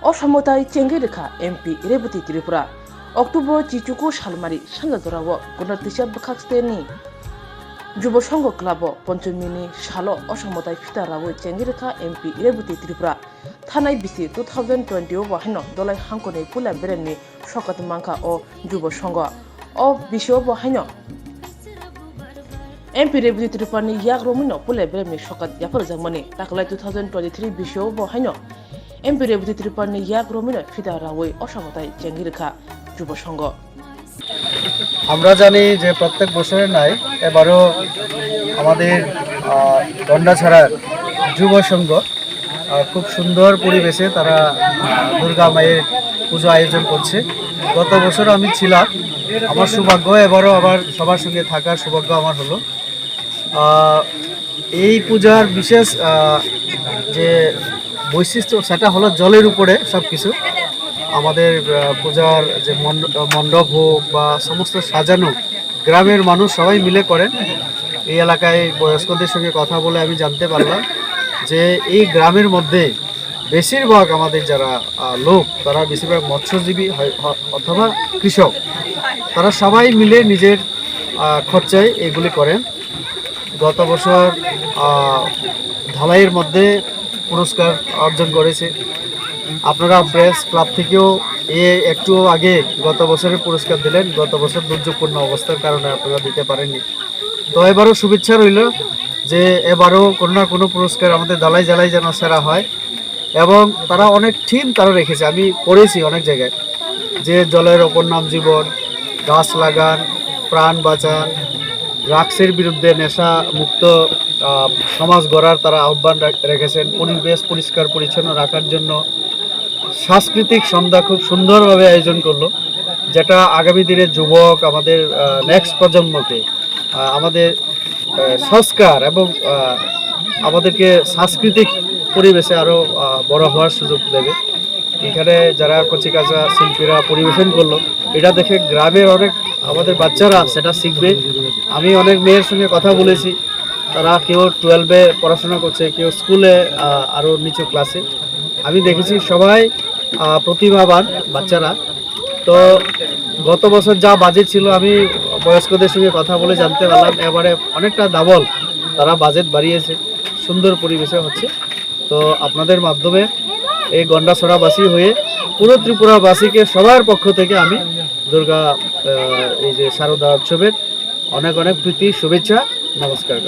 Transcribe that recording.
অসমতায় চেঙ্গে রেখা MP Rebati Tripura October চিচুকু সালমারি সানজাদরাও গণতিসা বখাকস্তেনি যুব সংঘ club পঞ্চমিনি সাল অসমতায় ফিতা রাও চেঙ্গে রেখা এমপি রেবতী ত্রিপুরা থানায় বিসি 2020 বাহিন দলাই হাঙ্কনে পুলা বেরেননি সকাত মাংখা ও যুব সংঘ ও বিষয় বাহিন এমপি রেবতী ত্রিপুরানি ইয়াক রমিনো পুলা বেরেননি সকাত ইয়াফর জাংমানি তাকলাই 2023 বিষয় বাহিন এমপি রেবতী ত্রিপুরানি ইয়াক রমিনো ফিতা রাও অসমতায় চেঙ্গে রেখা যুব সংঘ। আমরা জানি যে প্রত্যেক বছরের নাই এবারও আমাদের গন্ডাছড়ার যুব সংঘ খুব সুন্দর পরিবেশে তারা দুর্গা মায়ের পুজো আয়োজন করছে। গত বছর আমি ছিলাম, আমার সৌভাগ্য এবারও আবার সবার সঙ্গে থাকার সৌভাগ্য আমার হলো। এই পূজার বিশেষ যে বৈশিষ্ট্য সেটা হলো জলের উপরে সব কিছু। আমাদের পূজার যে মণ্ডপ হোক বা সমস্ত সাজানো গ্রামের মানুষ সবাই মিলে করেন। এই এলাকায় বয়স্কদের সঙ্গে কথা বলে আমি জানতে পারলাম যে এই গ্রামের মধ্যে বেশিরভাগ আমাদের যারা লোক তারা বেশিরভাগ মৎস্যজীবী অথবা কৃষক, তারা সবাই মিলে নিজের খরচায় এগুলি করেন। গত বছর ঢালাইয়ের মধ্যে পুরস্কার অর্জন করেছে। আপনারা প্রেস ক্লাব থেকেও একটু আগে গত বছরের পুরস্কার দিলেন। গত বছর দুর্যোগপূর্ণ অবস্থার কারণে আপনারা দিতে পারেননি। তো এবারও শুভেচ্ছা রইল যে এবারও কোনো না কোনো পুরস্কার আমাদের দালাই জ্বালাই যেন সেরা হয়। এবং তারা অনেক থিম তারা রেখেছে, আমি পড়েছি অনেক জায়গায়, যে জলের ওপর নাম জীবন, গাছ লাগান, প্রাণ বাঁচান, ড্রাগসের বিরুদ্ধে নেশা মুক্ত সমাজ গড়ার তারা আহ্বান রেখেছেন। পরিবেশ পরিষ্কার পরিচ্ছন্ন রাখার জন্য সাংস্কৃতিক সন্ধ্যা খুব সুন্দরভাবে আয়োজন করলো, যেটা আগামী দিনের যুবক আমাদের নেক্সট প্রজন্মকে আমাদের সংস্কার এবং আমাদেরকে সাংস্কৃতিক পরিবেশে আরও বড় হওয়ার সুযোগ দেবে। এখানে যারা কচিকাঁচা শিল্পীরা পরিবেশন করলো, এটা দেখে গ্রামের অনেক আমাদের বাচ্চারা সেটা শিখবে। আমি অনেক মেয়ের সঙ্গে কথা বলেছি, তারা কেউ 12-এ পড়াশোনা করছে, কেউ স্কুলে আরও নিচু ক্লাসে। আমি দেখেছি সবাই প্রতিভাবান বাচ্চারা। তো গত বছর যা বাজেট ছিল, আমি বয়স্কদের সঙ্গে কথা বলে জানতে পারলাম এবারে অনেকটা ডাবল তারা বাজেট বাড়িয়েছে, সুন্দর পরিবেশে হচ্ছে। তো আপনাদের মাধ্যমে এই গন্ডাছড়াবাসী হয়ে পুরো ত্রিপুরাবাসীকে সবার পক্ষ থেকে আমি দুর্গা এই যে শারদা উৎসবের অনেক অনেক প্রীতি শুভেচ্ছা নমস্কার।